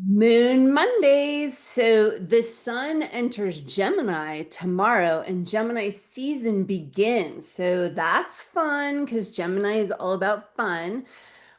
Moon Mondays. So the sun enters Gemini tomorrow and Gemini season begins. So that's fun because Gemini is all about fun.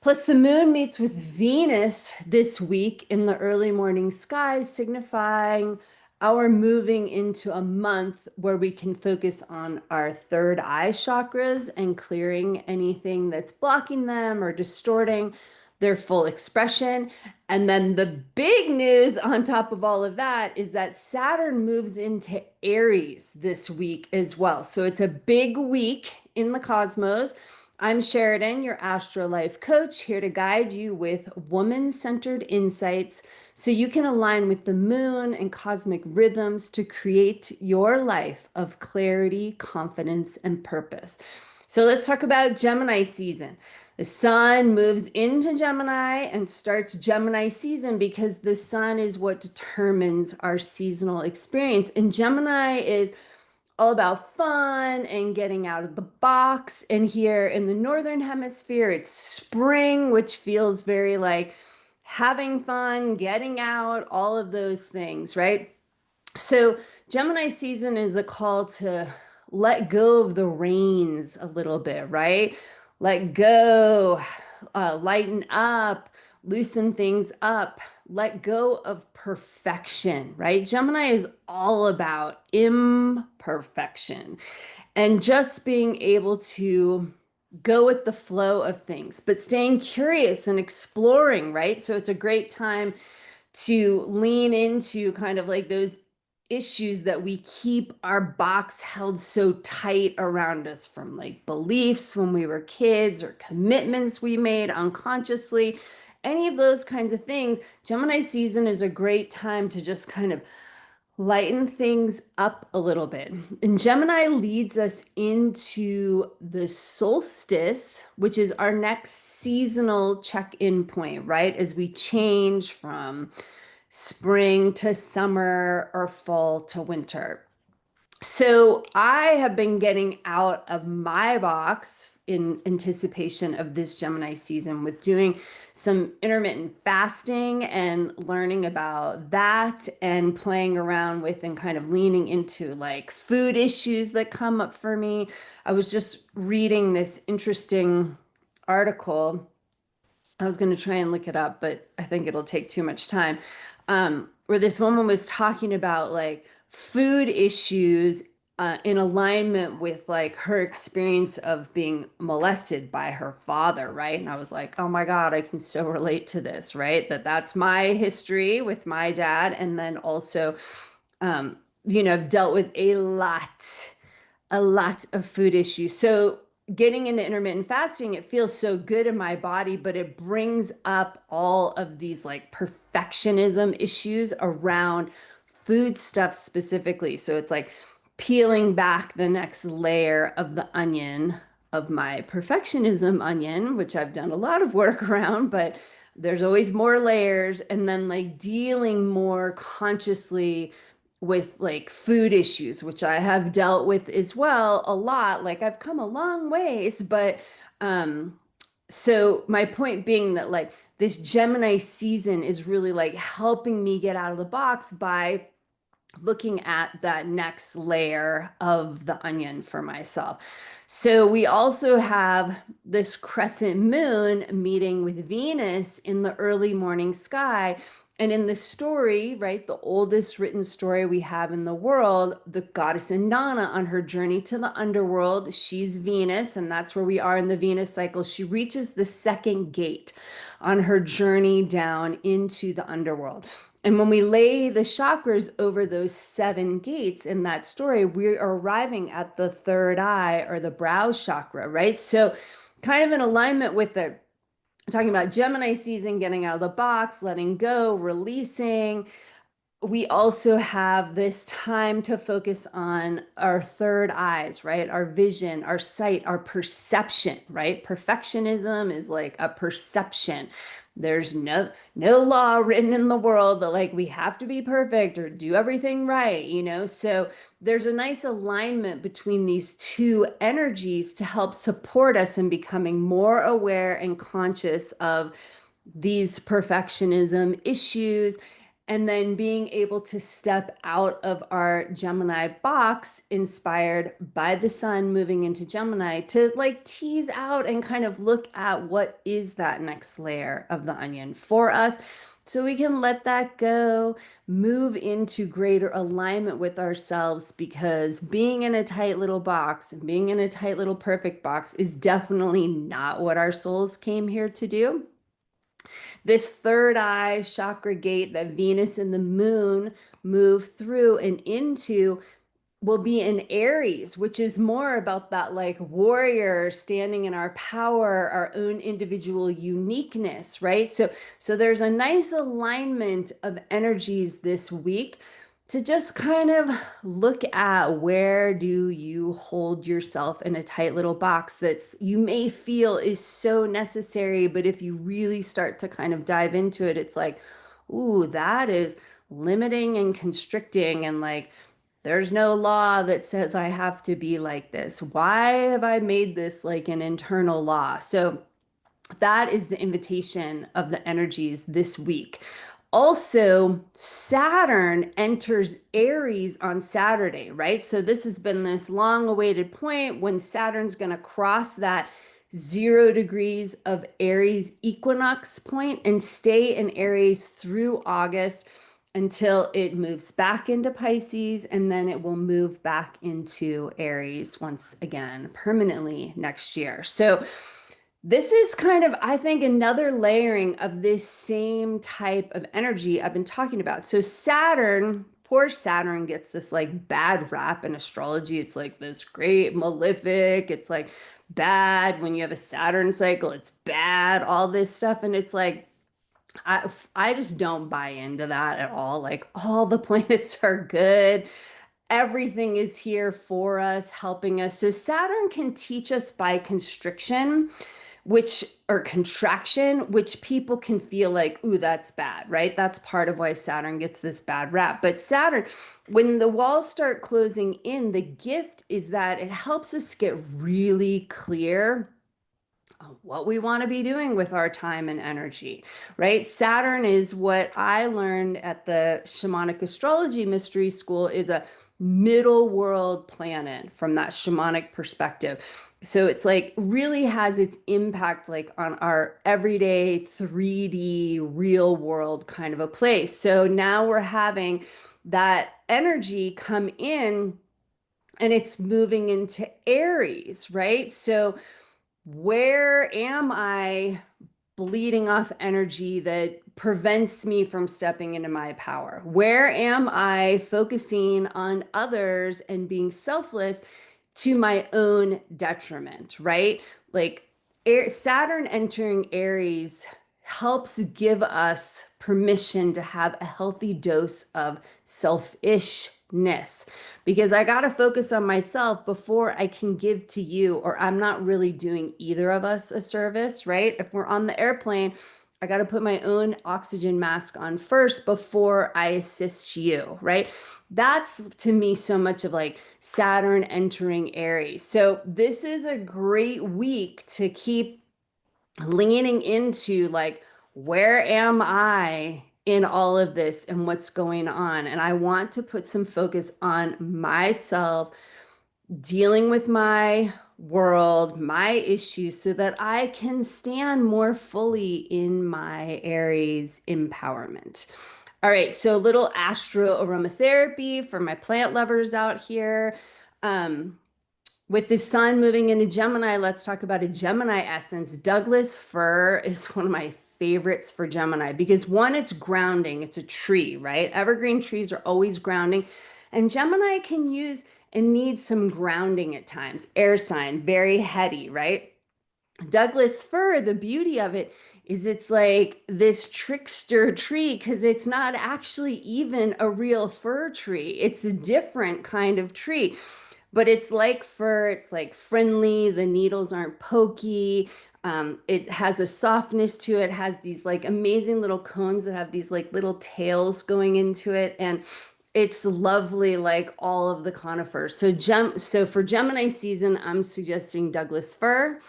Plus, the moon meets with Venus this week in the early morning skies, signifying our moving into a month where we can focus on our third eye chakras and clearing anything that's blocking them or distorting their full expression. And then the big news on top of all of that is that Saturn moves into Aries this week as well. So it's a big week in the cosmos. I'm Sheridan, your Astro Life coach, here to guide you with woman-centered insights so you can align with the moon and cosmic rhythms to create your life of clarity, confidence, and purpose. So let's talk about Gemini season. The sun moves into Gemini and starts Gemini season because the sun is what determines our seasonal experience. And Gemini is all about fun and getting out of the box. And here in the Northern Hemisphere, it's spring, which feels very like having fun, getting out, all of those things, right? So, Gemini season is a call to let go of the reins a little bit, right? Let go, lighten up, loosen things up, let go of perfection, right? Gemini is all about imperfection and just being able to go with the flow of things, but staying curious and exploring, right? So, it's a great time to lean into kind of like those issues that we keep our box held so tight around us from like beliefs when we were kids or commitments we made unconsciously, any of those kinds of things. Gemini season is a great time to just kind of lighten things up a little bit. And Gemini leads us into the solstice, which is our next seasonal check-in point, right? As we change from spring to summer or fall to winter. So I have been getting out of my box in anticipation of this Gemini season with doing some intermittent fasting and learning about that and playing around with and kind of leaning into like food issues that come up for me. I was just reading this interesting article. I was going to try and look it up, but I think it'll take too much time. Where this woman was talking about like food issues in alignment with like her experience of being molested by her father, right? And I was like, oh my God, I can so relate to this, right? That's my history with my dad. And then also, I've dealt with a lot of food issues. So getting into intermittent fasting, it feels so good in my body, but it brings up all of these like perfectionism issues around food stuff specifically. So it's like peeling back the next layer of the onion of my perfectionism onion, which I've done a lot of work around, but there's always more layers. And then like dealing more consciously with like food issues, which I have dealt with as well a lot. Like I've come a long ways, but um so my point being that like this Gemini season is really like helping me get out of the box by looking at that next layer of the onion for myself. So we also have this crescent moon meeting with Venus in the early morning sky. And in the story, right, the oldest written story we have in the world, the goddess Inanna on her journey to the underworld, she's Venus, and that's where we are in the Venus cycle. She reaches the second gate on her journey down into the underworld. And when we lay the chakras over those seven gates in that story, we are arriving at the third eye or the brow chakra, right? So, kind of in alignment with the talking about Gemini season, getting out of the box, letting go, releasing. We also have this time to focus on our third eyes, right? Our vision, our sight, our perception, right? Perfectionism is like a perception. There's no law written in the world that like we have to be perfect or do everything right, you know? So there's a nice alignment between these two energies to help support us in becoming more aware and conscious of these perfectionism issues, and then being able to step out of our Gemini box, inspired by the sun moving into Gemini, to like tease out and kind of look at what is that next layer of the onion for us. So we can let that go, move into greater alignment with ourselves, because being in a tight little box and being in a tight little perfect box is definitely not what our souls came here to do. This third eye chakra gate that Venus and the moon move through and into will be in Aries, which is more about that like warrior standing in our power, our own individual uniqueness, right? So there's a nice alignment of energies this week to just kind of look at, where do you hold yourself in a tight little box that's you may feel is so necessary, but if you really start to kind of dive into it, it's like, ooh, that is limiting and constricting, and like there's no law that says I have to be like this. Why have I made this like an internal law? So that is the invitation of the energies this week. Also, Saturn enters Aries on Saturday, right? So this has been this long awaited point when Saturn's going to cross that 0 degrees of Aries equinox point and stay in Aries through August until it moves back into Pisces, and then it will move back into Aries once again permanently next year. So this is kind of, I think, another layering of this same type of energy I've been talking about. So Saturn, poor Saturn, gets this like bad rap in astrology. It's like this great malefic. It's like bad when you have a Saturn cycle. It's bad, all this stuff. And it's like, I just don't buy into that at all. Like all the planets are good. Everything is here for us, helping us. So Saturn can teach us by constriction, which or contraction, which people can feel like, ooh, that's bad, right? That's part of why Saturn gets this bad rap. But Saturn, when the walls start closing in, the gift is that it helps us get really clear what we want to be doing with our time and energy, right? Saturn is what I learned at the Shamanic Astrology Mystery School is a middle world planet from that shamanic perspective. So it's like really has its impact like on our everyday 3D real world kind of a place. So now we're having that energy come in and it's moving into Aries, right? So where am I bleeding off energy that prevents me from stepping into my power? Where am I focusing on others and being selfless to my own detriment, right? Like Saturn entering Aries helps give us permission to have a healthy dose of selfishness, because I got to focus on myself before I can give to you, or I'm not really doing either of us a service, right? If we're on the airplane, I got to put my own oxygen mask on first before I assist you, right? That's to me so much of like Saturn entering Aries. So this is a great week to keep leaning into like, where am I in all of this and what's going on? And I want to put some focus on myself, dealing with my world, my issues, so that I can stand more fully in my Aries empowerment. All right, so a little astro-aromatherapy for my plant lovers out here. Um, with the sun moving into Gemini, let's talk about a Gemini essence. Douglas Fir is one of my favorites for Gemini because one, it's grounding. It's a tree, right? Evergreen trees are always grounding. And Gemini can use and need some grounding at times. Air sign, very heady, right? Douglas Fir, the beauty of it is it's like this trickster tree because it's not actually even a real fir tree. It's a different kind of tree, but it's like fir. It's like friendly. The needles aren't pokey. It has a softness to it. It has these like amazing little cones that have these like little tails going into it. And it's lovely, like all of the conifers. So for Gemini season, I'm suggesting Douglas Fir.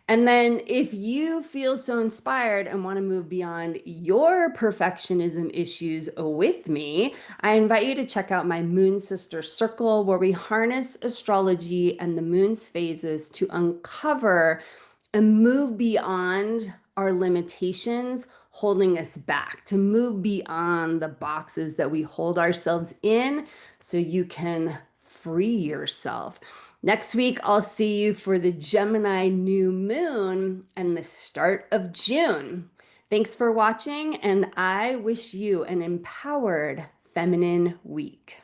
And then, if you feel so inspired and want to move beyond your perfectionism issues with me, I invite you to check out my Moon Sister Circle, where we harness astrology and the moon's phases to uncover and move beyond our limitations holding us back, to move beyond the boxes that we hold ourselves in so you can free yourself. Next week, I'll see you for the Gemini new moon and the start of June. Thanks for watching, and I wish you an empowered feminine week.